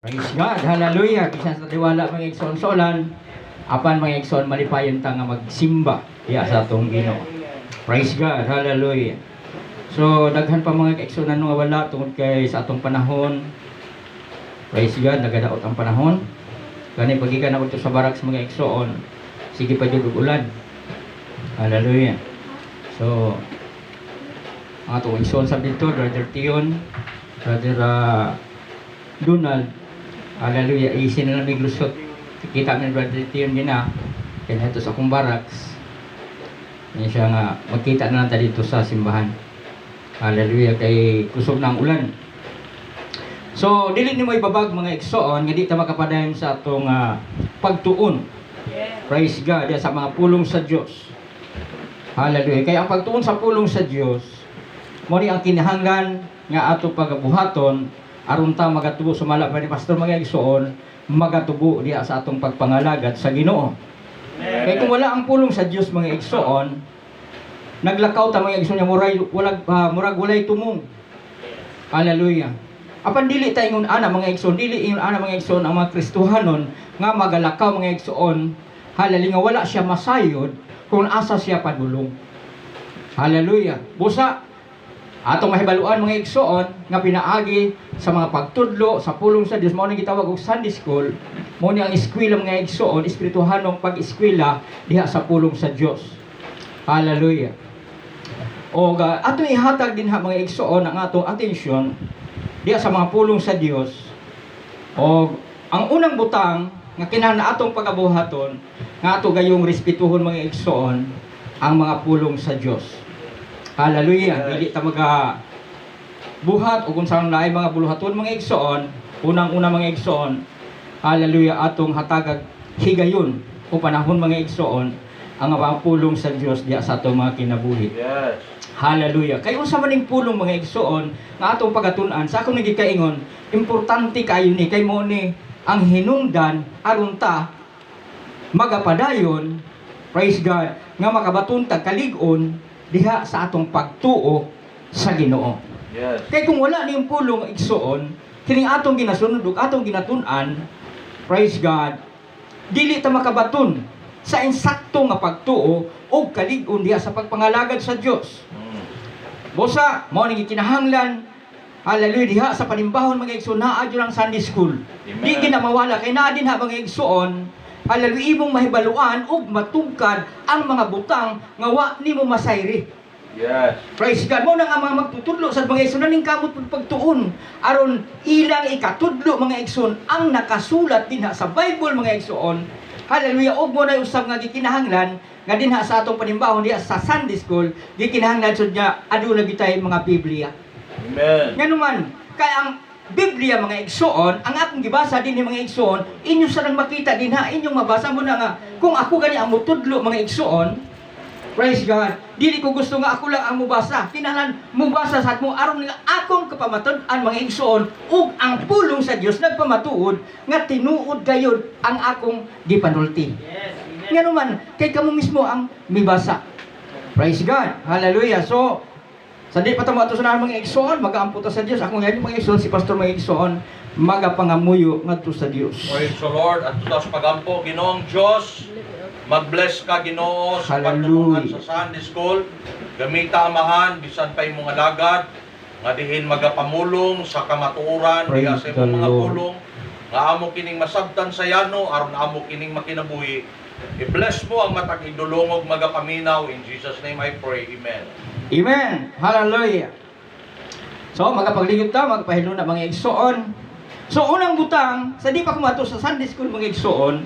Praise God, hallelujah. Bisan sa tiwala mga igsoon solan, apan mga igsoon malipayon ta nga magsimba ya sa atong Ginoo. Praise God, hallelujah. So daghan pa mga igsoon nga wala tungod kay sa atong panahon. Praise God, nagadaot ang panahon. Kani pagikan ako sa barracks mga igsoon, sige pa jud ulan. Hallelujah. So ang atong igsoon sa dito, Brother Tion, Brother Donald, hallelujah, isin na lang lusot. Kita ng Brother Tion gina, kaya ito sa akong barracks. Yan siya nga, magkita na lang tayo dito sa simbahan. Hallelujah, kay kusog na ang ulan. So, dili ni mo ibabag mga igsoon, nga di ta makapadayon sa atong pagtuon. Praise God, sa mga pulong sa Diyos. Hallelujah, kaya ang pagtuon sa pulong sa Diyos, mo ni ang kinahanglan nga ato pagabuhaton, aron ta magatubo sumala pa ni pastor mga igsoon, magatubo diha sa atong pagpangalagad sa Ginoo. Kay kung wala ang pulong sa Dios mga igsoon, naglakaw ta mga igsoon murag walay tumong. Hallelujah. Apan dili ta ingon ana mga igsoon, dili ingon ana mga igsoon ang mga Kristohanon nga magalakaw mga igsoon, hallelujah, nga wala siya masayod kung asa siya padulong. Hallelujah. Busa atong mahibaluan mga igsoon nga pinaagi sa mga pagtudlo sa pulong sa Dios, mao ni gitawag og Sunday School, mao ni ang eskwela mga igsoon, espirituhanong pag-eskwela diha sa pulong sa Dios. Hallelujah. O atong ihatag din ha mga igsoon ang atong atensyon diha sa mga pulong sa Dios. O ang unang butang nga kinahanglan atong pagabuhaton nga ato gayong respetuhon mga igsoon ang mga pulong sa Dios. Hallelujah. Dili ta buhat o kung saan lain mga buluhaton mga igsoon, unang-una mga igsoon, hallelujah, atong hatagag higayon o panahon mga igsoon ang mga pulong sa Dios diya sa atong mga kinabuhi. Yes. Hallelujah. Kay unsa man ning pulong mga igsoon nga atong pagatun-an, sa akong nagikaingon, importante kayo ni kay mo ni ang hinungdan aron ta magapadayon, praise God, nga makabaton ta kalig-on diha sa atong pagtuo sa Ginoo. Yes. Kay kung wala niyong pulong igsoon, kining atong ginasunod ug atong ginatun-an, praise God, dili ta makabaton sa insakto nga pagtuo ug kalig-on diha sa pagpangalagad sa Dios. Busa mao ni kinahanglan, hallelujah, diha sa panimbahon mga igsoon, naa jud ang Sunday School. Amen. Di ginamawala kay naa din ha mga igsoon, hallelujah, imong mahibaluan ug matungkad ang mga butang nga wa nimo masayri. Yes. Praise God. Mo na nga mga magtutudlo sa mga igsoon ning kamot pagtuon aron ilang ikatudlo mga igsoon ang nakasulat dinha sa Bible mga igsoon. Hallelujah. Og mo na usab nga gikinahanglan nga dinha sa atong panimbahon diha sa Sunday School, gikinahanglan sud nga aduna bitay mga Biblia. Amen. Nganuman kay ang Biblia mga igsoon, ang akong gibasa din mga igsoon, inyo sa nang makita din ha, inyong mabasa mo na nga, kung ako gani ang mutudlo mga igsoon, praise God, dili ko gusto nga ako lang ang mubasa, kinahanglan mubasa sa mo, aron nga akong kapamatud-an mga igsoon, ug ang pulong sa Dios nagpamatuod, nga tinuod gayud ang akong gipanulti. Yes, amen. Nga naman, kay kamo mismo ang mibasa. Praise God, hallelujah. So, sa di pa tamo ato sa mga igsoon, magaampo ta sa Dios. Ako ngayon mga igsoon, si Pastor mga igsoon, magapangamuyo ngadto sa Dios. Praise the Lord. At tutas pagampo, Ginoong Diyos, mag-bless ka, Ginoo, sa Hallelujah. pagtulungan sa Sunday School. Gamita amahan, bisan pa imong alagad, nga dihin magapamulong sa kamatuoran, diha Praise sa imong the mga Lord. pulong, nga amo kining masabtan sa yano, aron amo kining makinabuhi. I-bless mo ang matag idulongog magapaminaw. In Jesus' name I pray. Amen. Amen. Hallelujah. So, magapagligid ta, magpahilo na mga igsoon. So, unang butang, sa di pa kumato sa Sunday School mga igsoon,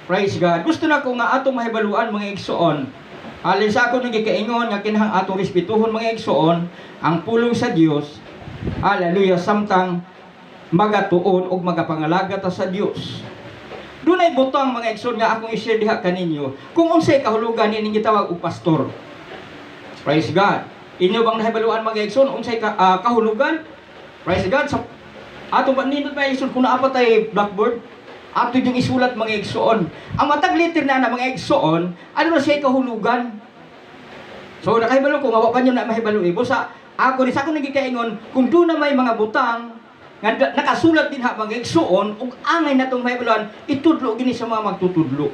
praise God, gusto na ko nga atong mahibaluan mga igsoon. Alin sa ako nagikaingon nga kinahang atong respetuhon mga igsoon, ang pulong sa Dios, hallelujah, samtang magatuon og magapangalaga ta sa Dios. Dunay butang mga igsoon nga akong i-share diha kaninyo, kung unsay kahulugan ni gitawag og pastor. Praise God. Inyo bang nahibaluan mga igsoon unsay kahulugan? Praise God. Sa ato ba nindot mga igsoon kung naapa tay blackboard, ato yung isulat mga igsoon. Ang matag letter na mga igsoon, ano na siya kahulugan? So nakahibalo ko nga wa pa nyo na mahibaluan. Sa ako rin sa ako nagikaingon, kung doon na may mga butang nga nakasulat din ha mga igsuon ug angay natong mahibaluan itudlo gini sa mga magtutudlo.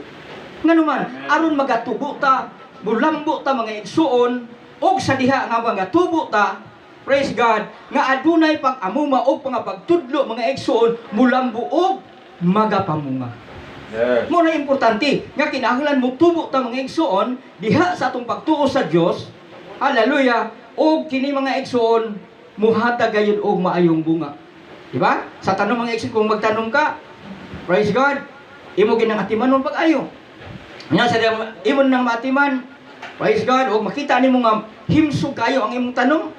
Nganuman aron magatubo ta, bulambo ta mga igsuon ug sa diha nga mga tubo ta, praise God, nga adunay pag-amuma ug pagtudlo mga igsuon mulambo ug magapamunga. Yes. Mo na importante nga kinahanglan mo tubo ta mga igsuon diha sa atong pagtuo sa Dios. Hallelujah. Og kini mga igsuon muhatag gayud og maayong bunga. Diba? Sa tanong mga igsuon kung magtanong ka, praise God, imo ginang atiman mo pag-ayo. Nya sa imo nang matiman, praise God, og makita nimo nga himsog kayo ang imong tanong.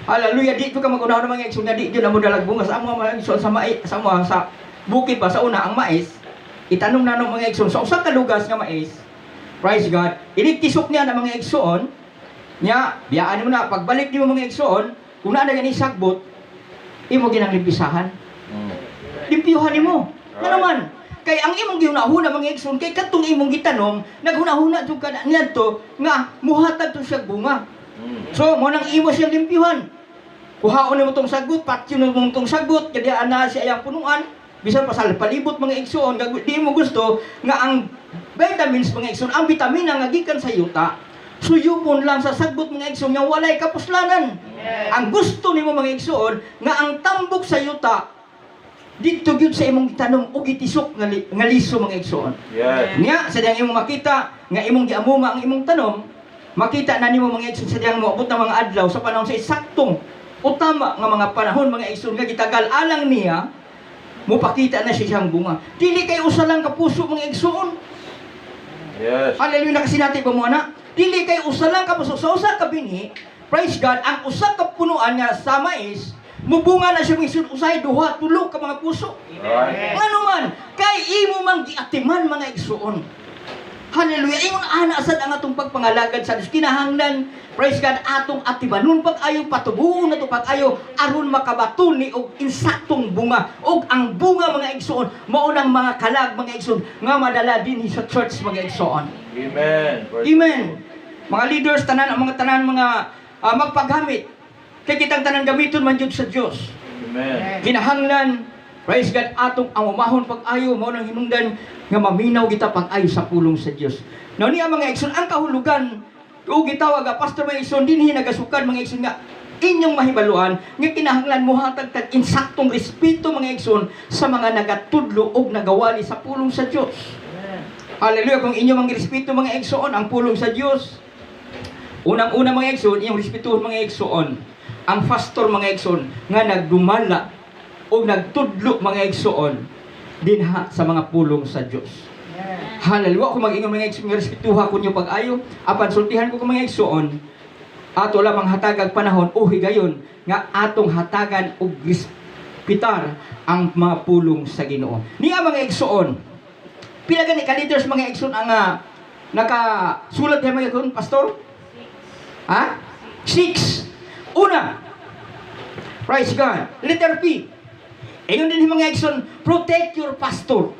Hallelujah. Di ko ka magunahon ng mga igsoon nga di gyud amo dalag bunga sa amo mga igsoon sa bukid pa sa una ang mais. Itanong na ng mga igsoon sa usa ka lugas nga mais. Praise God. Iniktisok niya ng mga igsoon nya biyaan mo na pagbalik nimo mga igsoon kung naa na gani sagbot imo ginang limpisahan. Limpyuhan nimo. Nga naman kay ang imong gihunahuna mga igsoon kay kadtong imong gitanong naghunahuna jud ka niadto nga muhatag to siya bunga. So mo nang imo siya limpyuhan. Kuhaon nimo tong sagot, patyon mo tong sagot, kadi ana siya ayang punuan. Bisan pa sa palibot mga igsoon, di mo gusto nga ang vitamins mga igsoon, ang bitamina nga gikan sa yuta. Suyupon lang sa sagbot mga igsoon nga walay kapuslanan. Ang gusto nimo mga igsoon nga ang tambok sa yuta dito gyud sa imong gitanong ug gitisok nga liso mga igsoon. Yes. Nya sa diyang imong makita nga imong giamuma ang imong tanom, makita na nimo mga igsoon sa diyang moabot na mga adlaw sa panahon sa isaktong utama nga mga panahon mga igsoon nga gitagal alang niya mupakita na siya siyang bunga. Dili kay usa lang ka puso mga igsoon. Yes. Hallelujah, nakasinati ba mo na? Dili kay usa lang ka puso sa usa ka binhi. Praise God, ang usa ka punuan nga sa mais mubunga na siya mga igsoon usahay duha tulo ka mga puso. Right. Ngano man kay imo mang giatiman mga igsoon. Hallelujah. Ingon ana sad ang atong pagpangalagad sa Dios kinahanglan. Praise God atong atibanon pag-ayo patubuon nato pag-ayo aron makabaton ni og insaktong bunga. Og ang bunga mga igsoon mao nang mga kalag mga igsoon nga madala dinhi sa church mga igsoon. Amen. Amen. Mga leaders tanan ang mga tanan mga magpagamit kay kitang tanan gamiton man jud sa Dios. Amen. Kinahanglan praise God atong amumahon pag-ayo mao nang hinungdan nga maminaw kita pag-ayo sa pulong sa Dios. Now niya mga igsoon ang kahulugan o gitawag pastor mga igsoon dinhi nagasukan mga igsoon nga inyong mahibaluan nga kinahanglan mohatag tag insaktong respeto mga igsoon sa mga nagatudlo og nagawali sa pulong sa Dios. Hallelujah. Kung inyong ang respeto mga igsoon ang pulong sa Dios, unang-una mga igsoon inyong respetuhon mga igsoon ang pastor mga igsoon nga nagdumala o nagtudlo mga igsoon dinha sa mga pulong sa Dios. Hallelujah. Kung mag-ingon mga igsoon, respetuha ko niyo pag-ayo, apan sultihan ko mga igsoon, ato lamang hatagag panahon o higayon nga atong hatagan og respetar ang mga pulong sa Ginoo. Niya mga igsoon, pila gani ka leaders mga igsoon ang nakasulat diha mga igsoon, pastor? 6. Una, praise God. Letter P. Ingon din mga igsoon, protect your pastor.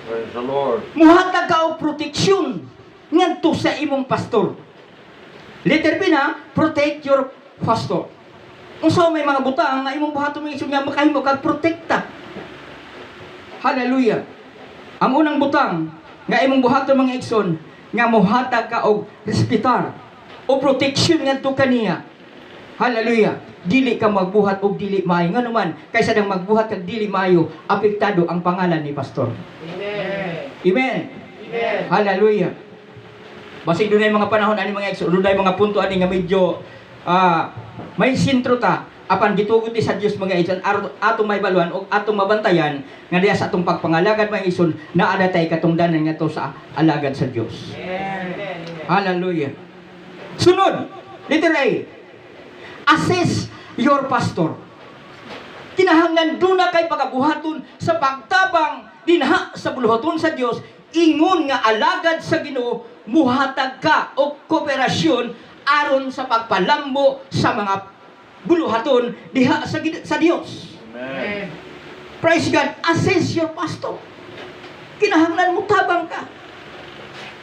Praise the Lord. Muhatag ka og proteksyon ngadto sa imong pastor. Letter B na, protect your pastor. Unsa may mga butang nga imong buhaton mga igsoon nga makahimo kag protekta. Hallelujah. Ang unang butang nga imong buhaton mga igsoon nga muhatag ka og respetar o proteksyon ngadto kaniya. Hallelujah. Dili ka magbuhat og dili maayo. Ngano man kaysa dang magbuhat kag dili maayo, apektado ang pangalan ni pastor. Amen. Amen. Amen. Hallelujah. Basig dunay mga panahon ani mga igsoon, dunay mga punto ani nga medyo may sintro ta apan gitugot ni sa Dios mga igsoon atong maybaluan og atong mabantayan nga diha sa atong pagpangalagad mga igsoon naa tay katungdanan nga to sa alagad sa Dios. Amen. Hallelujah. Sunod, letter A. Assess your pastor. Kinahanglan duna kay pagabuhaton sa pagtabang dinha sa buluhaton sa Dios ingon nga alagad sa Ginoo muhatag ka og kooperasyon aron sa pagpalambo sa mga buluhaton diha sa Dios. Amen. Praise God. Assess your pastor. Kinahanglan mo tabang ka.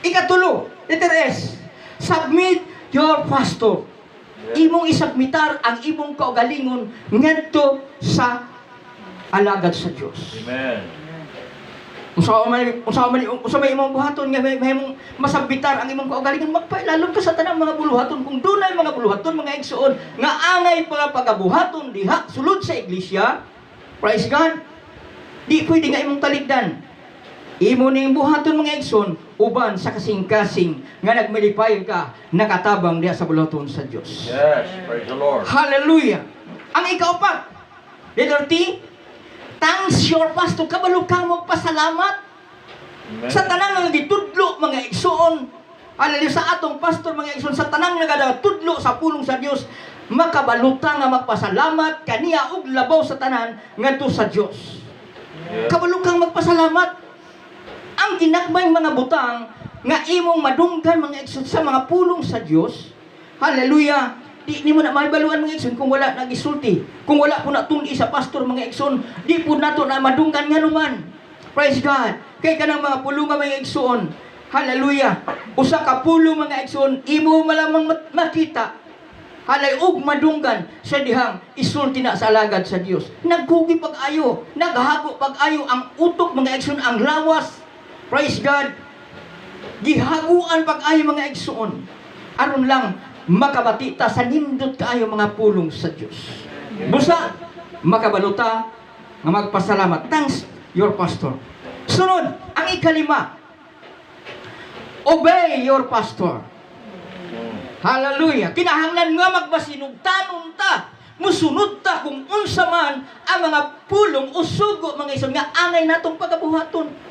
Ikatulo, letter S. Submit your pastor. Imong isabmitar ang imong kaugalingon ngadto sa alagad sa Dios. Amen. Unsa may imong buhaton nga may imong masabbitar ang imong kaugalingon, magpailalom ka sa tanang mga buluhaton. Kung dunay mga buluhaton, mga igsoon nga angay mga pagabuhaton diha sulod sa iglesia, praise God, di pwede nga imong taligdan. Imo ning buhaton mga igsoon uban sa kasing-kasing nga nagmalipayon ka nakatabang diha sa buluhaton sa Dios. Yes, praise the Lord. Hallelujah. Ang ikaapat, letter T, thanks your pastor, kabalo ka mo pasalamat Amen. sa tanang nga gitudlo mga igsoon. Hallelujah, sa atong pastor mga igsoon, sa tanang nagadutudlo sa pulong sa Dios, makabaluta nga magpasalamat kaniya og labaw sa tanan ngadto sa Dios. Yes. Kabalo kang magpasalamat. Ang ginagmay mga butang nga imong madunggan mga igsoon sa mga pulong sa Dios. Hallelujah. Di mo na mahibaluan mga igsoon kung wala nagisulti. Kung wala po na tuni sa pastor mga igsoon, di po nato na madunggan nga naman. Praise God. Kay kanang mga pulong mga igsoon. Hallelujah. Usa ka pulong mga igsoon, imo malamang makita. Halay og madunggan sa dihang isulti na sa alagad sa Dios. Nagkugi pag-ayo, naghago pag-ayo ang utok mga igsoon, ang lawas. Praise God. Gihaguan pag-ayo mga igsoon. Aron lang makabatita sa nindot kaayo mga pulong sa Dios. Busa makabaluta nga magpasalamat. Thanks your pastor. Sunod, ang ikalima. Obey your pastor. Hallelujah. Kinahanglan nga magbasinugtanon ta. Musunod ta kung unsa man ang mga pulong o sugo mga igsoon nga angay natong pagabuhaton.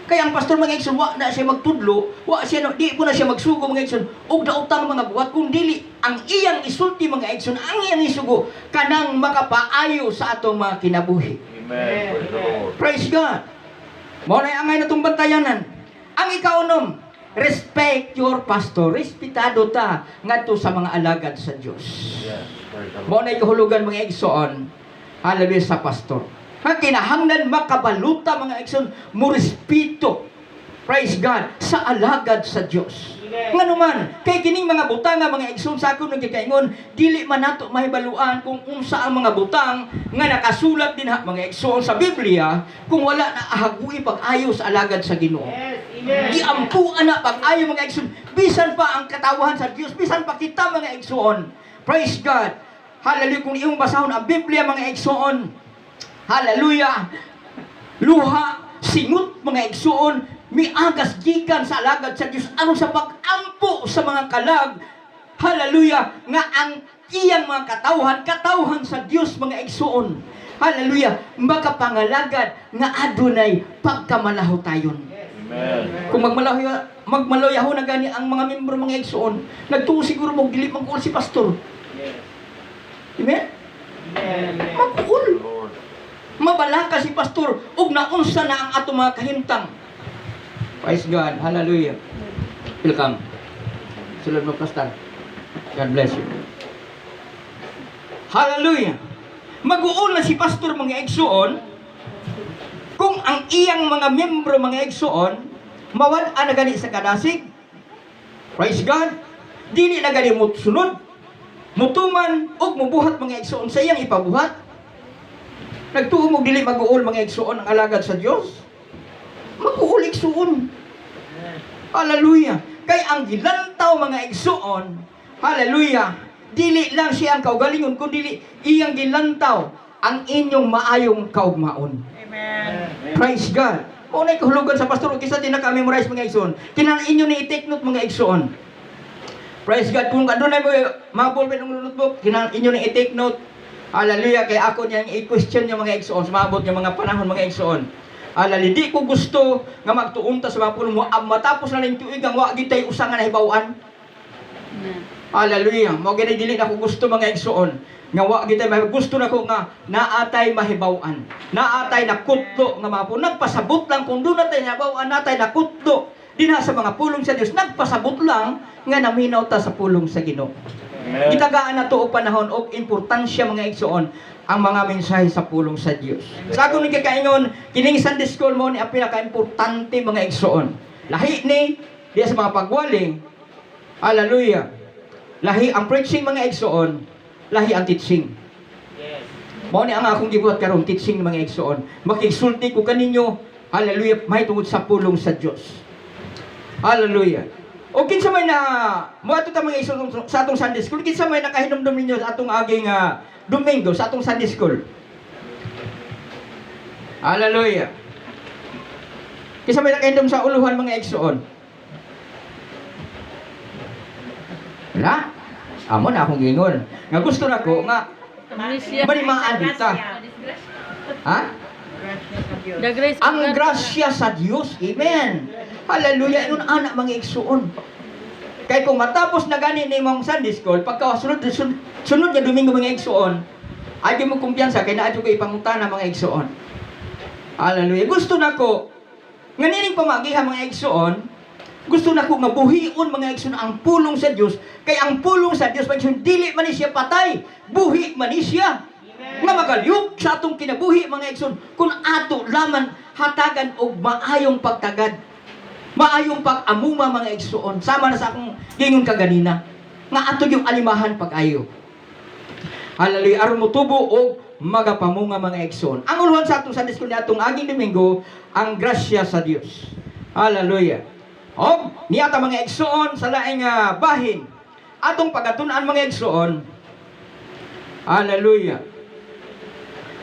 Kaya ang pastor mga igsoon, wa na siya magtudlo, di po na siya magsugo mga igsoon, og daotang mga buhat, kung dili ang iyang isulti mga igsoon, ang iyang isugo, kanang makapaayo sa atong mga kinabuhi. Amen. Praise the Lord. Praise God. Mao na angay natong bantayanan. Ang ikaunom, respect your pastor. Respetado ta ngadto sa mga alagad sa Dios. Yes, praise the Lord. Mao na kahulugan mga igsoon, hallelujah sa pastor. Nga kinahanglan makabaluta mga igsoon, mo respeto, praise God, sa alagad sa Dios. Nga naman, kay kining mga butang nga mga igsoon sa akong nagkikaingon, dili man nato mahibaluan kung unsa ang mga butang nga nakasulat din mga igsoon sa Biblia kung wala na ahagui pag-ayo sa alagad sa Ginoo. Yes, amen. Giampuan na pag-ayo mga igsoon, bisan pa ang katawahan sa Dios, bisan pa kita mga igsoon. Praise God. Hallelujah. Kung iyong basahon ang Biblia mga igsoon, hallelujah, luha, singut mga igsoon, miagas gikan sa alagad sa Dios ano sa pag-ampo sa mga kalag. Hallelujah, nga ang iyang mga katawhan sa Dios mga igsoon. Hallelujah, makapangalagad nga adunay pagkamalahotayon. Amen. Kung magmaloyaho na gani ang mga membro mga igsoon, nagtuo siguro mo dili magkuul si pastor. Amen? Amen. Magkuul. Lord. Mabalaka si pastor ug naunsa na ang ato mga kahimtang. Praise God. Hallelujah. Welcome. Sulod mo pastor. God bless you. Hallelujah. Mag-uul na si pastor mga igsoon kung ang iyang mga membro mga igsoon mawala na gani sa kadasig. Praise God. Dili na gani mo sunod, mutuman ug mubuhat mga igsoon sa iyang ipabuhat. Nagtuo mo dili mag-uul mga igsoon ang alagad sa Dios. Mag-uul igsoon. Hallelujah. Kay ang gilantaw mga igsoon, hallelujah, dili lang siya ang kaugalingon kundi iyang gilantaw ang inyong maayong kaugmaon. Amen. Praise God. Kung na'y kahulugan sa pastor, kisa din naka-memorize mga igsoon. Kinang inyo ni i-take note mga igsoon. Praise God. Kung ano na mga ballpen ng notebook, kinang inyo ni i-take note. Hallelujah. Kaya ako niyang i-question yung mga igsoon. Sumabot yung mga panahon mga igsoon. Hallelujah. Di ko gusto nga magtuunta sa mga pulong mo. Matapos na ng tuig ang wagi tayo usang nga nahibawan. Hallelujah. Mga ginay-dili na ko gusto mga igsoon. Nga wagi tayo gusto na ko nga naatay mahibawan. Naatay nakutlo nga mga po. Nagpasabot lang kung doon natin nahibawan. Naatay nakutlo. Di na sa mga pulong sa Diyos. Nagpasabot lang nga naminaw ta sa pulong sa Ginoo. Amen. Itagaan na to o panahon o importansya mga igsoon ang mga mensahe sa pulong sa Dios. Sa akong nagkakaingon, kining Sunday School mo ni ang pinaka-importante mga igsoon. Lahi ni diya sa mga pagwali. Hallelujah. Lahi ang preaching mga igsoon, lahi ang teaching. Yes. Mao ni ang akong gibuhat karon teaching ng mga igsoon. Makigsulti ko kaninyo, hallelujah, may tungod sa pulong sa Dios. Hallelujah. O kinsa may na moadto ta mga igsoon sa atong Sunday school, kinsa may nakahinomdom ninyo sa atong aging Domingo sa atong Sunday school. Hallelujah. Kinsa may nakahinom sa uluhan mga igsoon. Wala. Amo na akong gingon. Nga gusto nako nga malimaan dita. Ha? The grace of Ang God. grasya sa Dios. Amen. Hallelujah. Inon anak mga igsuon. Kay kung matapos na gani ni mong Sunday school, pagka sunod nga Domingo mga igsuon, ay di mo kumpiyansa kay naadyo kay pangutana mga igsuon. Hallelujah. Gusto nako nga nining pamagihan mga igsuon, gusto na ko nga buhion mga igsoon ang pulong sa Dios, kay ang pulong sa Dios pag dili man ni siya patay, buhi man ni siya. Nga magalyog sa atong kinabuhi mga igsoon kung ato laman hatagan og maayong pagtagad. Maayong pag-amuma mga igsoon. Sama na sa akong gingon kaganina. Nga ato yung alimahan pag-ayo. Hallelujah. Aron mo tubo og magapamunga mga igsoon. Ang uluhan sa atong Sunday school ni atong aging Domingo, ang grasya sa Dios. Hallelujah. O, niyata mga igsoon sa laing bahin. Atong pagatunan mga igsoon. Hallelujah.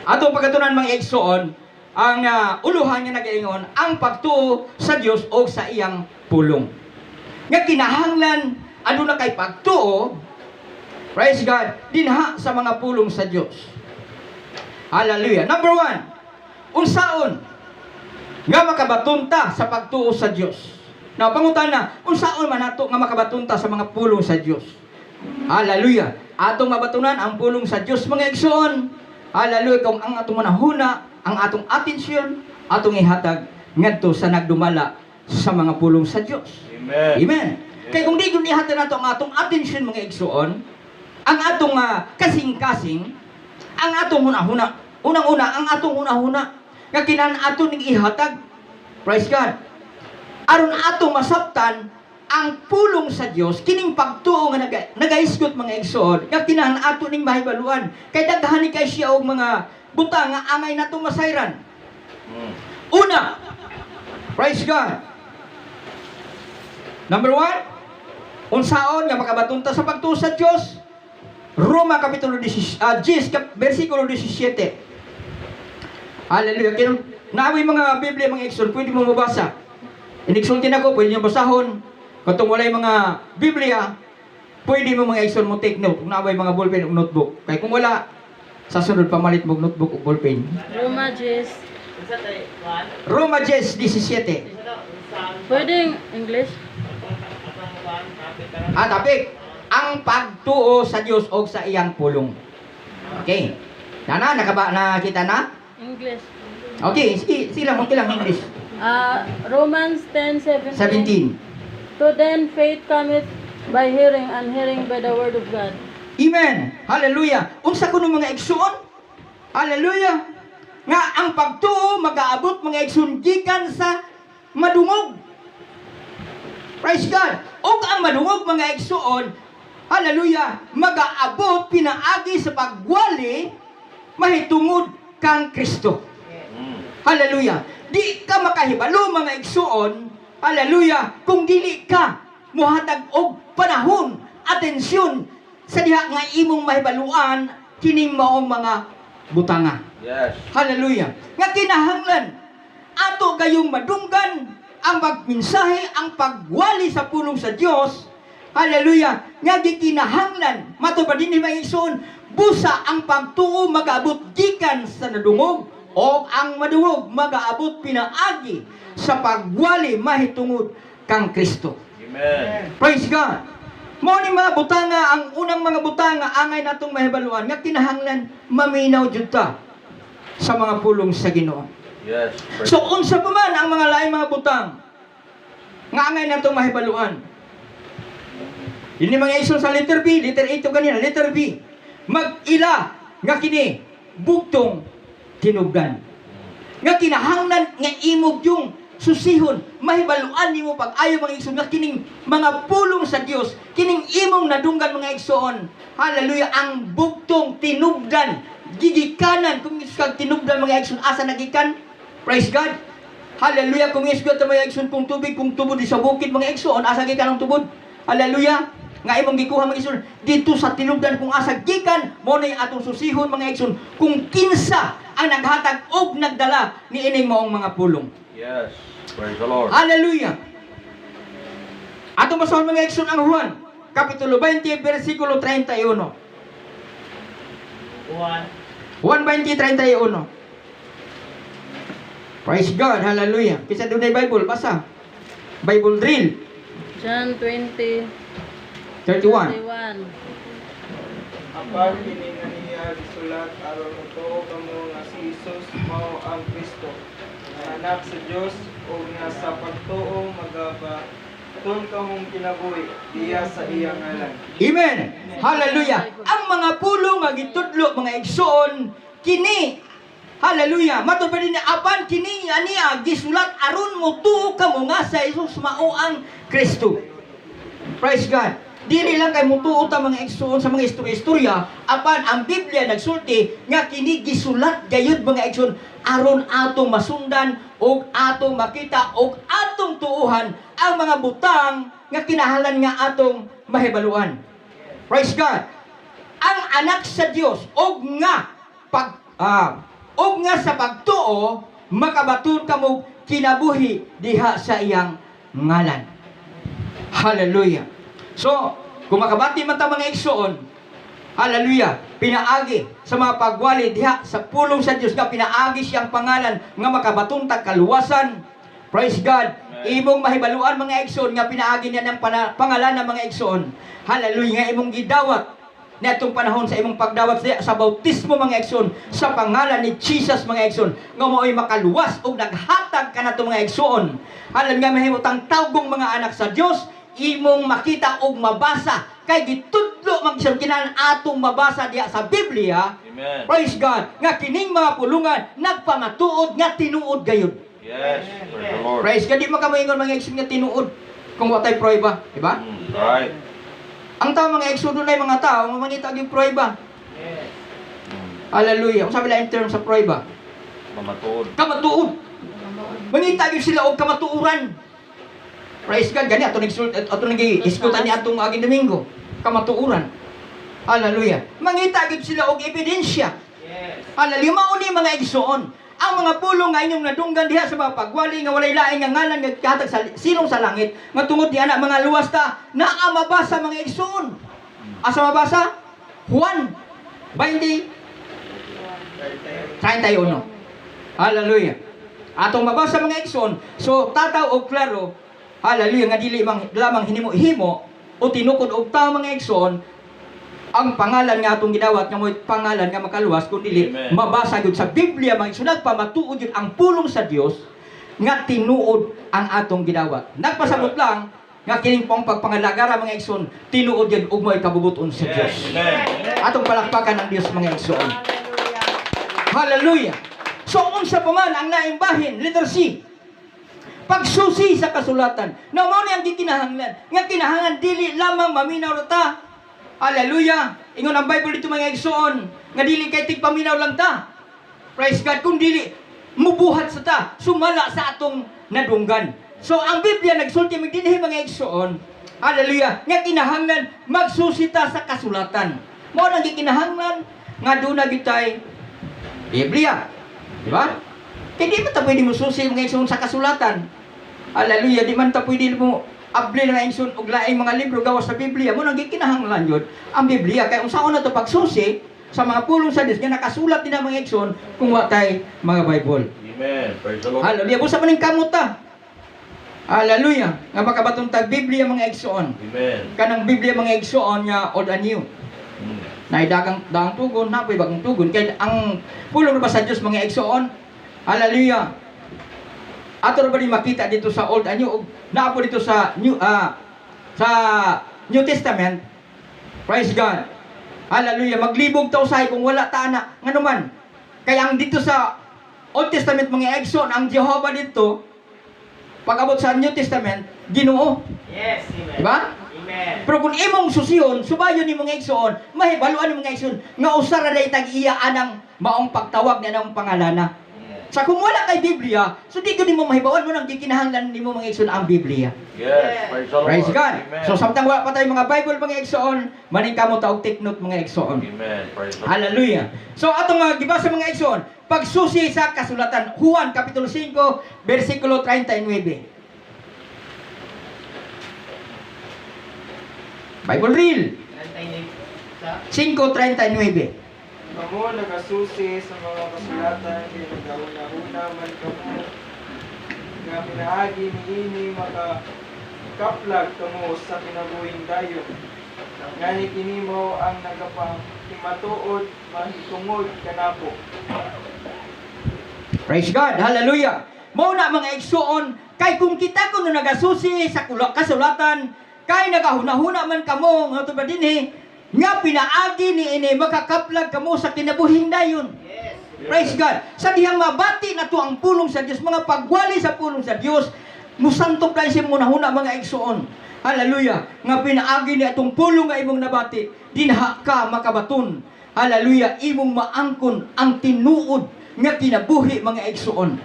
Atong pagatunan mga igsoon, ang uluhan nga nagaingon, ang pagtuo sa Dios o sa iyang pulong. Nga kinahanglan, ano na kay pagtuo, praise God, dinha sa mga pulong sa Dios. Hallelujah. Number 1, unsaon nga makabatunta sa pagtuo sa Dios. Now, pangutana, unsaon man nato nga makabatunta sa mga pulong sa Dios. Hallelujah. Atong mabatunan ang pulong sa Dios mga igsoon. Hallelujah. Kung ang atong manahuna, ang atong atensyon, atong ihatag ngadto sa nagdumala sa mga pulong sa Dios. Amen. Amen. Kaya kung di yun ihatag nato ang atong atensyon mga igsoon, ang atong kasing-kasing, ang atong hunahuna, unang-una, ang atong hunahuna, nga kinahanglan ato ning ihatag. Praise God. Aron ato masabtan ang pulong sa Dios kining pagtuo nga nagaisgot mga igsoon nga kinahanglan ato ning mahibaluan kay daghan ni kay siya og mga butang nga angay nato masayran. Una, praise God. Number 1, unsaon nga makabatunta sa pagtuo sa Dios? Roma kapitulo 10 versikulo 17. Hallelujah. Kaya naaway mga Biblia mga igsoon, pwede mo mabasa. Inigsultin ako, pwede nyo basahon. Kung walay mga Biblia, pwede mo mga igsoon mo take note. Kung naaway mga ballpen o notebook. Kaya kung wala, sa sunod pamalit mo notebook o ballpen. Roma Jes. Roma 10:17. Pwedeng English? Topic. Ang pagtuo sa Dios o sa iyang pulong. Okay. Nakita na? English. Okay, sila mo kilang English. Romans 10:17. 17. So then faith cometh by hearing, and hearing by the word of God. Amen. Hallelujah. Unsa kuno mga igsoon? Hallelujah. Nga ang pagtuo mag-aabot mga igsoon gikan sa madungog. Praise God. Og ang madungog mga igsoon, hallelujah, mag-aabot pinaagi sa pagwali mahitungod kang Kristo. Hallelujah. Di ka makahibalo mga igsuon, hallelujah, kung dili ka muhatag og panahon, atensyon sa diha nga imong mahibaluan kining maong mga butanga. Yes. Hallelujah. Nga kinahanglan ato gayong madunggan ang magmensahe, ang pagwali sa pulong sa Dios. Hallelujah. Nga gikinahanglan matupad dinhi mga igsoon, busa ang pagtuo mag-abot gikan sa nadungog o ang madungog mag-aabot pinaagi sa pagwali mahitungod kang Kristo. Amen. Praise God. Mo ni mga butanga, ang unang mga butanga angay natong mahibaluan nga kinahanglan maminaw jud ta sa mga pulong sa Ginoo. Yes. So unsa pa man ang mga lain mga butang nga angay natong mahibaluan. Ini mga iso sa letter B, letter A to ganina, letter B. Mag-ila nga kini bugtong tinubdan. Nga kinahanglan nga imog yung susihon, mahibaluan nimo pag ayo mga igsoon nga kining mga pulong sa Dios, kining imong nadunggan mga igsoon. Hallelujah, ang bugtong tinubdan, gigikanan kung kag tinubdan mga igsoon asa nagikan? Praise God. Hallelujah, kung isgot ta mga igsoon kung tubig kung tubod di sa bukid mga igsoon asa gikan ang tubod? Hallelujah. Nga imong gikuha mga igsoon dito sa tinubdan kung asa gikan mo na atong susihon mga igsoon kung kinsa ang naghatag og nagdala ni ining maong mga pulong. Yes. Praise the Lord. Hallelujah. Atong basahon mga igsoon ang Juan kapitulo 20 bersikulo 31. Juan 20:31. Praise God, hallelujah. Kisa doon ay Bible, basa. Bible drill, John 20, 31. 31. Apan kini nga niya gisulat aron uto kamo nga si Jesus mao ang Kristo, nga anak sa Dios o nga sa pagtuo magabaton kamong kinabuhi diya sa iyang ngalan. Amen. Hallelujah. Ang mga pulong nga gitudlo mga igsoon kini hallelujah. Matud pa din apan kini ania gisulat aron mo tuo kamo nga sa Jesus mao ang Kristo. Praise God. Dili lang kay mutuo ta mga igsoon sa mga istorya apan ang Biblia nagsulti nga kini gisulat gayud mga igsoon aron atong masundan og atong makita og atong tuuhan ang mga butang nga kinahanglan nga atong mahibaluan. Praise God. Ang anak sa Dios og nga sa pagtuo makabaton kamo kinabuhi diha sa iyang ngalan. Hallelujah. So, kung makabati man ta mga igsoon, hallelujah, pinaagi sa mga pagwali diha sa pulong sa Dios nga pinaagi siyang pangalan nga makabaton ta kaluwasan. Praise God. Imong mahibaluan mga igsoon nga pinaagi niya ng pangalan ng mga igsoon. Hallelujah, nga imong gidawat natong panahon sa imong pagdawat sa bautismo mga igsoon sa pangalan ni Jesus mga igsoon nga mo'y makaluwas ug naghatag kanato mga igsoon. Hallelujah, mahimutang tawgong mga anak sa Dios imong makita og mabasa kay gitudlo man kisang kinahanglan atong mabasa diha sa Biblia. Amen. Praise God nga kining mga pulungan nagpamatuod nga tinuod gayud. Yes. Praise the Lord. Praise God, di makamoingon mga igsoon nga tinuod kung wa tay prueba, di ba? Right. Ang tao mga igsoon dunay mga tao nga mangita og prueba. Hallelujah. Kung sabi lang in terms sa prueba, Mamatuod. kamatuod. Mangita gyud sila og kamatuoran. Praise God, gani ato nag-iskutan ni atong aging Domingo, kamatuoran. Hallelujah. Mangita gyud sila og ebidensya. Hallelujah. Mao ni mga igsoon. Ang mga pulong nga inyong nadunggan diha sa mga pagwali nga walay laing nga ngalan nga kahatag sa silong sa langit nga tungod di ana mga luwas ta naa mabasa mga igsoon. Asa mabasa? Juan 20:31. Hallelujah. Atong mabasa mga igsoon. So tataw og klaro, hallelujah, nga dili lamang hinimo-himo o tinukod og tao mga igsoon ang pangalan nga atong gidawat nga mo'y pangalan nga makaluwas kun dili Amen. mabasa gyud sa Biblia mga igsoon nagpamatuod gyud ang pulong sa Dios nga tinuod ang atong gidawat. Nagpasabot lang nga kining pagpangalagara mga igsoon tinuod gyud og mo'y kabubuton sa Dios. Yes. Amen. Atong palakpakan ang Dios mga igsoon. Hallelujah. So unsa pa man ang laing bahin, letter C, pagsusi sa kasulatan. Na mao ni ang gikinahanglan. Nga kinahanglan dili lamang maminaw ra ta. Hallelujah. Ingon ang Bible dito mga igsoon, nga dili kay tigpaminaw lang ta. Praise God, kung dili mubuhat sa ta, sumala sa atong nadunggan. So ang Biblia nagsulti magdinhi mga igsoon. Hallelujah. Nga kinahanglan magsusita sa kasulatan. Mao nang gikinahanglan nga duna gitay Biblia. Di ba? Kaya di man ta pwede mo susi mga igsoon sa kasulatan. Hallelujah, di man ta pwede mo abli na igsoon og laing mga libro gawas sa Biblia. Mo nang gikinahanglan yun ang Biblia. Kaya unsaon na to pagsusi sa mga pulong sa Dios nga nakasulat din ang mga igsoon kung wa tay mga Bible. Amen. Praise the Lord. Hallelujah. Busa man ning kamot ta. Hallelujah. Nga makabatong tag Biblia mga igsoon. Amen. Kanang Biblia mga igsoon nga old and new. Naidagang daang tugon, napoy bagong tugon. Kaya ang pulong ba sa Dios mga igsoon? Hallelujah. Ato ba ni makita dito sa Old and New? Naapo dito sa New Testament. Praise God. Hallelujah. Maglibog ta usahay kung wala ta ana. Ngano man. Kaya ang dito sa Old Testament mga igsoon, ang Jehovah dito, Pag-abot sa New Testament, Ginoo. Yes, amen. Di ba? Amen. Pero kung imong susiyon, subayon ni mga igsoon, mahibaluan ni mga igsoon, nga usara na itag iya anang maong pagtawag na anong pangalana. Sa kung wala kay Biblia, so di ko mo mahibawan mo nang gikinahanglan nimo mga igsoon ang Biblia. Yes, praise the Lord. Praise God. Amen. So samtang wala pa tayo mga Bible mga igsoon, maning kamo taog take note mga igsoon. Amen. Praise the Lord. Hallelujah. So atong gibasa mga igsoon, pagsusi sa kasulatan, Juan kapitulo 5 bersikulo 39. Bible real 5:39. Kamo nagasusi sa mga kasulatan, kay nagahuna-huna man kamo. Nga pinaagi niini makakaplag kamo sa kinabuhing dayon. Ngani kini mo ang nagapahimatuod, mahitungod kanako. Praise God. Hallelujah. Mao na mga igsoon, kay kung kita kuno nagasusi sa kasulatan, kay nagahuna-huna man kamo nga tubad dinhi, nga pinaagi ni ini makakaplag kamo sa kinabuhing dayon. Yes. Praise God. Sa dihang mabati na to ang pulong sa Dios, mga pagwali sa pulong sa Dios, musantop lang siya muna-huna mga igsoon. Hallelujah. Nga pinaagi ni atong pulong nga imong nabati, dinha ka makabaton. Hallelujah. Imong maangkon ang tinuod nga kinabuhi mga igsoon.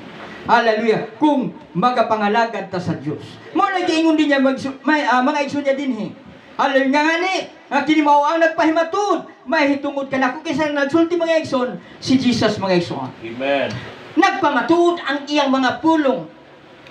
Hallelujah. Kung magapangalagad ta sa Dios. Mao na giingon din niya mga igsoon niya dinhi. Hallelujah. Nga ngani, nga kini mao ang nagpahimatod, mahitungod ka na kung kaysa nagsulti mga igsoon, si Jesus mga igsoon. Amen. Nagpamatuod ang iyang mga pulong.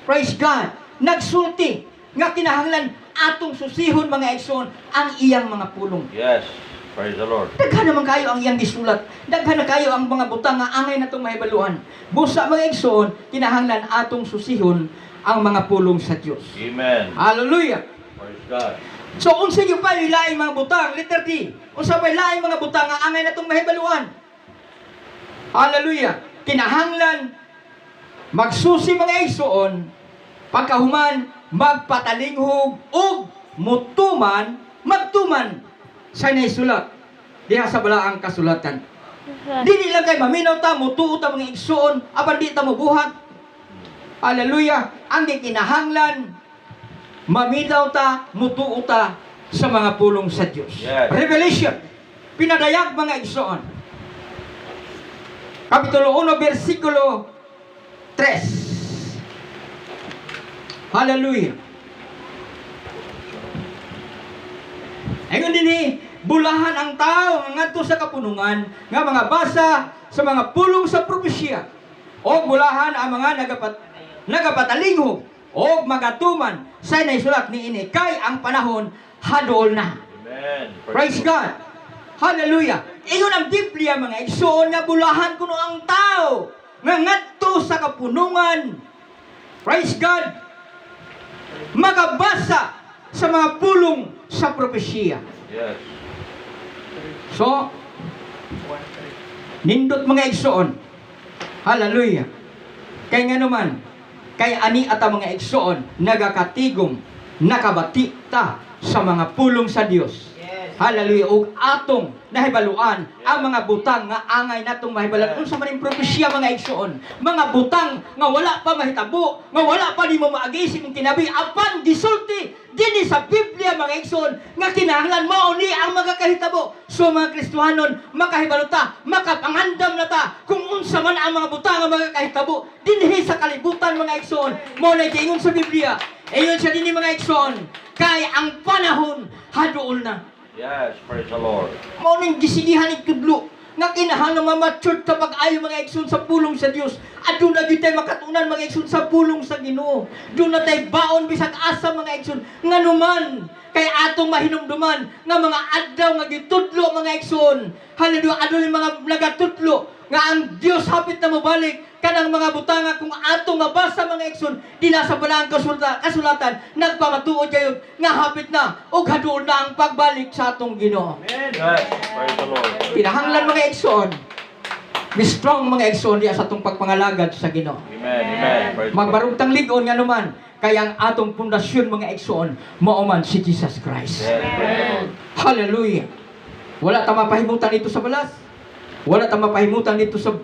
Praise God. Nagsulti nga kinahanglan atong susihon mga igsoon ang iyang mga pulong. Yes. Praise the Lord. Daghan naman kayo ang iyang gisulat. Daghan na kayo ang mga butang nga angay natong mahibaluan. Busa mga igsoon, kinahanglan atong susihon ang mga pulong sa Dios. Amen. Hallelujah. Praise God. So unsa gyud pa yung laing mga butang? Letter D. Unsa pa yung laing mga butang nga angay natong mahibaluan? Hallelujah. Kinahanglan magsusi mga igsoon, pagkahuman magpatalinghog ug magtuman sa naisulat diha sa balaang kasulatan. Dili lang kay maminaw ta, mutuo ta mga igsoon, apan di ta mobuhat. Hallelujah. Ang gikinahanglan maminaw ta, mutuo ta sa mga pulong sa Dios. Yes. Revelation. Pinadayag mga igsoon. Kapitulo 1 bersikulo 3. Hallelujah. Ayun din bulahan ang tao nga ngadto sa kapunungan nga mga basa sa mga pulong sa propesya o bulahan ang mga nagapatalinghog o magatuman sa naisulat ni ini kay ang panahon hadol na. Amen. Praise God. Hallelujah. Ingon ang Biblia mga igsoon nga bulahan kuno ang tao nga ngadto sa kapunungan. Praise God. Magabasa sa mga pulong sa propesya. Yes. So, nindot mga igsoon. Hallelujah. Kay nga naman, kay ani ata mga igsoon nagakatigom, nakabati ta sa mga pulong sa Dios. Yes. Hallelujah. Ug atong nahibaluan ang mga butang nga angay natong mahibaluan. Unsa man ang propesya mga igsoon? Mga butang nga wala pa mahitabo, nga wala pa nimo maagi sa imong kinabi apan gisulti dinhi sa Biblia mga igsoon nga kinahanglan mao ni ang magakahitabo. So mga Kristiyanon, makahibalo ta, makapangandam na ta kung unsa man ang mga butang nga magakahitabo dinhi sa kalibutan mga igsoon. Mao na giingon sa Biblia. Ayon sa dinhi mga igsoon, kay ang panahon haduol na. Yes. Praise the Lord. Mao ning gisigihan ni tudlo nga kinahanglan mamature ta pag-ayo mga igsoon sa pulong sa Dios. Aduna gyud tay makatunan mga igsoon sa pulong sa Ginoo. Duna tay baon bisag asa mga igsoon nganuman kay atong mahinumduman nga mga adlaw nga gitudlo mga igsoon. Hallelujah. Adunay mga nagatudlo nga ang Dios hapit na mobalik kanang mga butanga kung atong mabasa mga igsoon dila sa balaang kasulatan nagpamatuod kayo nga hapit na ug haduol na ang pagbalik sa atong Ginoo. Yes. Praise the Lord. Kinahanglan mga igsoon, be strong mga igsoon diya sa atong pagpangalagad sa Ginoo. Amen. Amen. Praise the Lord. Magbarugtang ligon nga naman kay ang atong pundasyon mga igsoon mao man si Jesus Christ. Yes. Praise the Lord. Hallelujah. Wala ta mapahimutan dito sa balas. Wala ta mapahimutan dito sa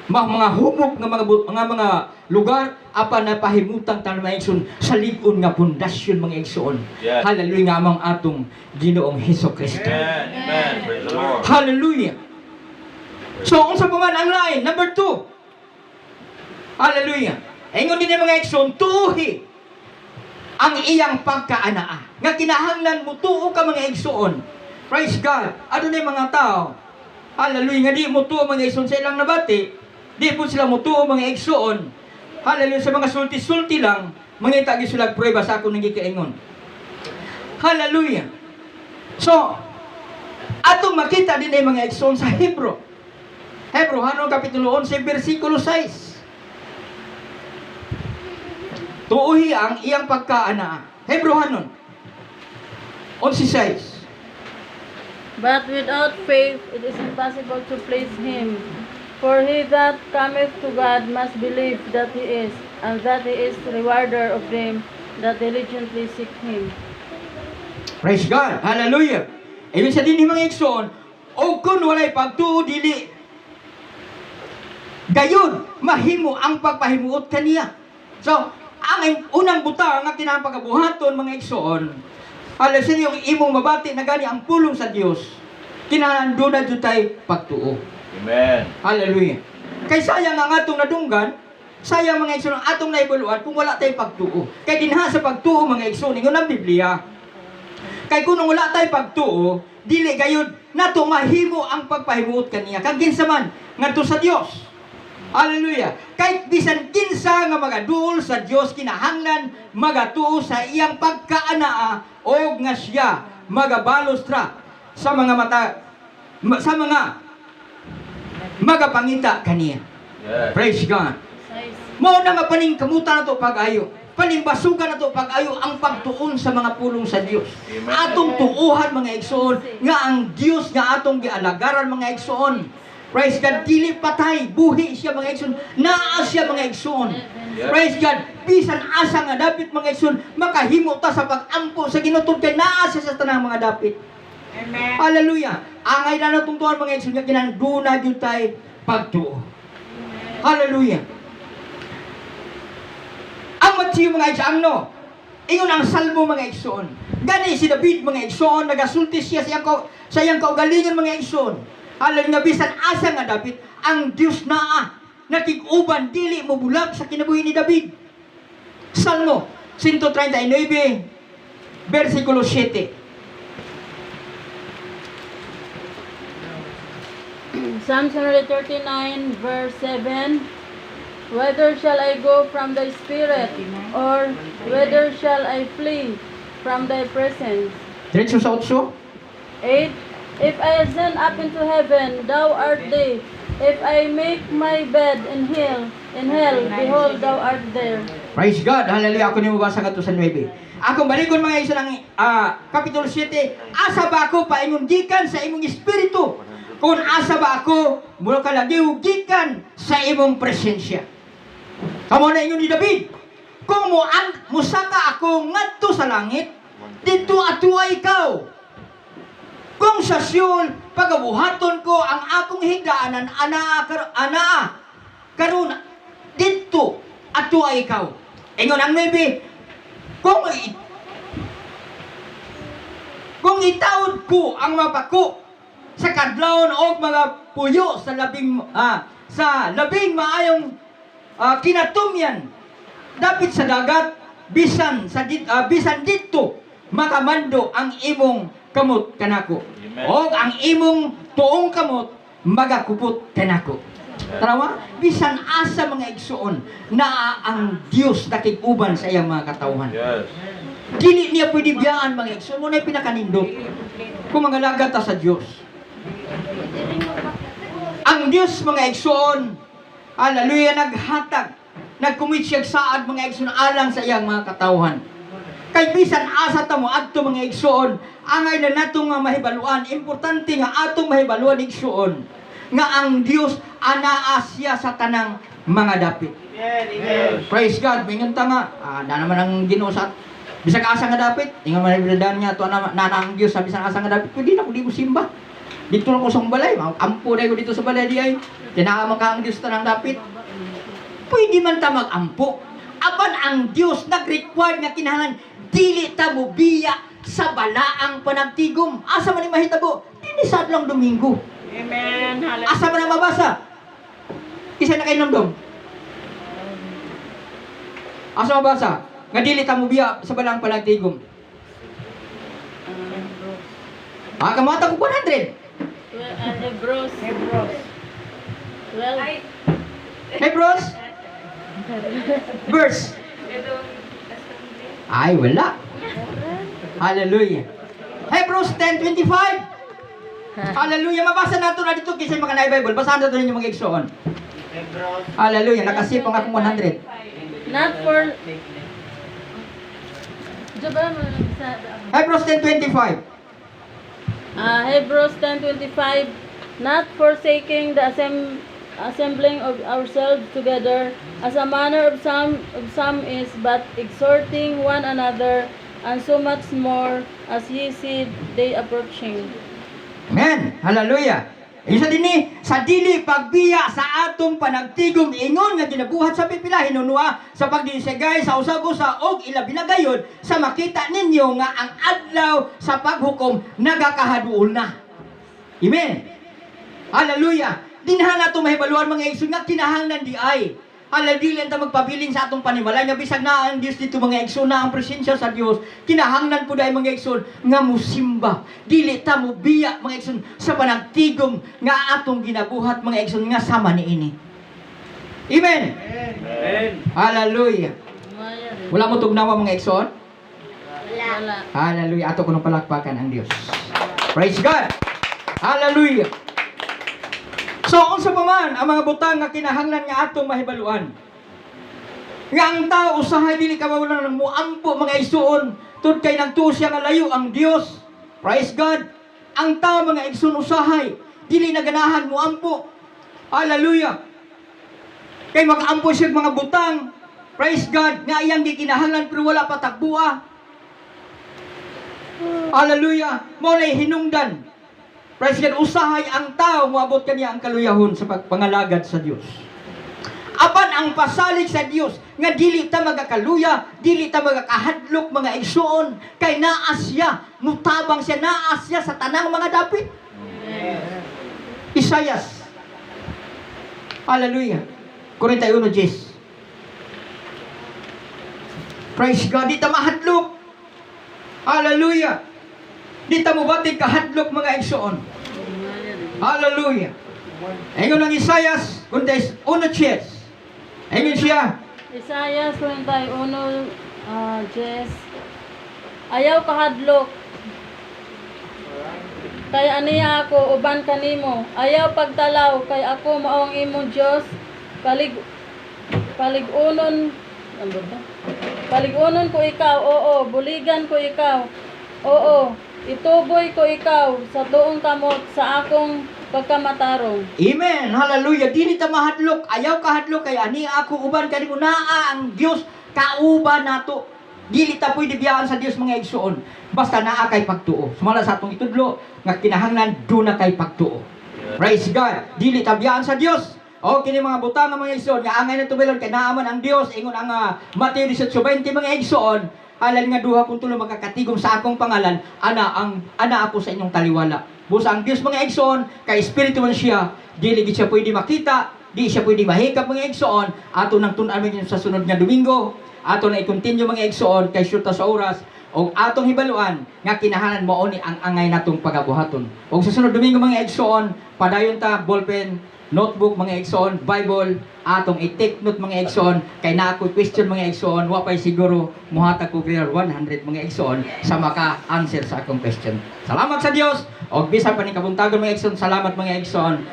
mga humok nga mga lugar apan napahimutang tan mga igsoon sa lig-on nga pundasyon mga igsoon. Yes. Hallelujah nga among atong Ginoong Hesukristo. Amen. Amen. Praise the Lord. Hallelujah. So unsa pa man ang lain? Number 2. Hallelujah. Ingon din mga igsoon, tuhi ang iyang pagkaanaa. Nga kinahanglan mo tuo ka mga igsoon. Praise God. Ano na mga tao? Hallelujah. Nga di mo tuo mga igsoon sa ilang nabati. Di po sila mo tuo mga igsoon. Hallelujah. Sa mga sulti-sulti lang, mga itagi sila prueba sa akong nagkikaingon. Hallelujah. So, atong makita din ay mga igsoon sa Hebro. Hebro, Hanong Kapitulo 11, versikulo 6. Tuuhi ang iyang pagkaana. Hebrohanon 11:6. But without faith it is impossible to please him. For he that cometh to God must believe that he is, and that he is the rewarder of them that diligently seek him. Praise God. Hallelujah. Ibig sabihin ni mga igsoon, o kung walay pagtuo dili gayon mahimo ang pagpahimuot kaniya. So, ang unang butang nga kinapagabuhaton mga igsoon, hallelujah, yung imong mabati na gani ang pulong sa Dios. Kinahanglan na jud tay pagtuo. Amen. Hallelujah. Kay sayang ang atong nadunggan, sayang mga igsoon ang atong naibuluan kung wala tay pagtuo. Kay dinha sa pagtuo mga igsoon ingon ang Biblia. Kay kung wala tay pagtuo, dili gayud nato mahimo ang pagpahimuot kaniya. Kag kinsa man ngadto sa Dios. Hallelujah. Kahit bisan kinsa nga magaduol sa Dios kinahanglan magatuo sa iyang pagkaanaa o nga siya magabalos ra sa mga sa mga magapangita kaniya. Yes. Praise God. Mao na nga paningkamutan nato pag-ayo. Panimbasukan nato pag-ayo ang pagtuon sa mga pulong sa Dios. Amen. Atong tuuhan mga igsoon nga ang Dios nga atong gialagaran mga igsoon. Praise God, dili patay, buhi siya mga igsoon, naa siya mga igsoon. Yes. Praise God, bisan asa nga dapit mga igsoon, makahimo ta sa pag-ampo sa ginutod kay naa siya sa tanang mga dapit. Amen. Hallelujah. Angay na natong tuwan mga igsoon nga kinanduna jud tay pagtuo. Hallelujah. Ang Matthew mga igsoon no. Ingon ang Salmo mga igsoon. Gani si David mga igsoon nagasulti siya sa iyang kaugalingon mga igsoon. Alam nga bisan asa nga David ang Dios naa nakig-uban dili mo bulag sa kinabuhi ni David. Salmo 139 versikulo 7. Psalm 139 verse 7. Whether shall I go from thy spirit, or whether shall I flee from thy presence? Diretso sa 8. 8. If I ascend up into heaven, thou art there. If I make my bed in hell, behold, thou art there. Praise God. Hallelujah. Ako ni mabasa ka to sa 9. Ako baligon mga isa ng Kapitulo 7. Asa ba ako paingon gikan sa imong espiritu? Kung asa ba ako mula kalagiw gikan sa imong presensya? Kamo na ingon ni David. Kung musaka ako ngadto sa langit, dito atuwa ikaw. Kung sa Siyon pagabuhaton ko ang akong higdaanan ana karon dito atuwa ikaw. Ingon ang 9. Kung itawod ko ang mapako sa kadlawon og mga puyo sa labing maayong kinatumyan dapit sa dagat bisan dito makamando ang imong kamot kanako. Amen. O ang imong tuong kamot magakupot kanako. Tarawa, bisan asa mga igsoon na ang Dios nakig-uban sa iyang mga katawhan. Yes. Dili niya pwede biyaan mga igsoon. Muna yung pinakanindot. Kung mga lagata sa Diyos. Ang Diyos mga igsoon, hallelujah, naghatag, nagkumitsiyag saad mga igsoon alang sa iyang mga katawhan. Kay bisan asa ta mo adto mga igsoon, angay na natong nga mahibaluan, importante nga atong mahibaluan igsoon nga ang Dios anaa siya sa tanang mga dapit. Amen. Praise God, mingon ta nga, na naman ang Ginoo sa bisag asa nga dapit, ingon man ibredan niya to na ang Dios sa bisag asa nga dapit, pwede na ko di mo simba. Dito na ko sa balay, ampo na ko dito sa balay di ay. Tinama ka ang Diyos tanang dapit. Pwede man ta mag-ampo. Apan ang Diyos nag-require nga kinahanglan dili ta mo biya sa balaang panagtigom. Asa man ni mahitabo? Dili sa adlong Domingo. Amen. Hallelujah. Asa man na mabasa? Isa na kay nomdom. Asa mabasa? Nga dili ta mo biya sa balaang panagtigom. Kamata ko 100. Hebrews. Well, Hebrews? Verse. Ay, wala. Hallelujah. Hebrews 10:25. Hallelujah. Mabasa nato na dito kasi mga na-Bible. Basahan nato ninyo mga igsoon. Hallelujah. Nakasipang akong 100. not for... Diba, Hebrews 10:25. Hebrews 10:25, not forsaking the assembling of ourselves together, as a manner of some is, but exhorting one another, and so much more as ye see day approaching. Amen. Hallelujah. Isa din ni, sa dili pagbiya sa atong panagtigom ingon nga ginabuhat sa pipila hinunua sa pagdinisegay sa usag-usa og ilabinagayod sa makita ninyo nga ang adlaw sa paghukom nagakahaduol na. Amen. Hallelujah. Dinha nato mahibaluan mga igsoon nga kinahanglan di ay. Dili ta magpabilin sa atong panimalay nga bisag na ang Dios dito mga igsoon na ang presensya sa Dios. Kinahanglan po dai mga igsoon nga musimba. Dili ta mo biya mga igsoon sa panagtigom nga atong ginabuhat mga igsoon nga sama niini. Amen. Amen. Hallelujah. Wala mo tugnawa mga igsoon? Wala. Hallelujah. Ato ko nung palakpakan ang Dios. Praise God. Hallelujah. So, unsa pa man ang mga butang nga kinahanglan nga atong mahibaluan. Nga ang tao usahay dili ka mawalan ng muampo mga igsoon tud kay nagtuo siya nga layo ang Dios. Praise God. Ang tao mga igsoon usahay dili na ganahan muampo. Hallelujah. Kay mag-ampo siya mga butang. Praise God nga iyang gikinahanglan pero wala pa takbuha. Hallelujah. Mo lay hinungdan. Praise God, usahay ang tao, moabot kaniya ang kaluyahon sa pagpangalagad sa Dios. Apan ang pasalig sa Dios, nga dili ta magakaluya, dili ta magakahadlok mga igsoon, kay naas siya, mutabang siya, naas siya sa tanang mga dapit. Isayas. Hallelujah. 41:10. Praise God, di ta mahadlok. Hallelujah. Di ta mo batig kahadlok mga igsoon. Hallelujah. Ingon ang Isayas, kundes 1:10. Ingon siya. Isaiah 41, Jess. Ayaw kahadlok. Kay aniya ako, uban kanimo. Ayaw pagtalaw, kay ako maong imong Diyos. Paligunon, ano ba? Paligunon ko ikaw, oo. Buligan ko ikaw, oo. Ituboy ko ikaw sa tuong kamot sa akong pagkamatarong. Amen. Hallelujah. Dili ta mahadlok, ayaw kahadlok kay ani ako uban kanimo naa ang Dios kauban nato. Dili ta pwede biyaan sa Dios mga igsoon. Basta naa kay pagtuo. Sumala sa atong itudlo nga kinahanglan do na kay pagtuo. Praise God. Dili ta biyaan sa Dios. O kini mga butang nga mga igsoon nga angay na tubilon kay naaman ang Dios ingon ang Mateo 18:20 mga igsoon. Alal nga duha kung tulo magkakatigom sa akong pangalan, ana ako sa inyong taliwala. Busa ang Dios mga igsoon, kay espiritu man siya, dili gid siya pwede makita, di siya pwede mahikap mga igsoon, ato nang tun-amin sa sunod nga Domingo, ato na i-continue mga igsoon kay syuta sa oras, o atong hibaluan nga kinahanglan mao ni ang angay natong pagabuhaton. O sa sunod Domingo mga igsoon, padayon ta ballpen, notebook mga igsoon, Bible, atong i-take note mga igsoon, kay na ako question mga igsoon, wapay siguro muhatag ko clear 100 mga igsoon sa maka-answer sa akong question. Salamat sa Dios, og bisan pa ni kabuntagon mga igsoon, salamat mga igsoon.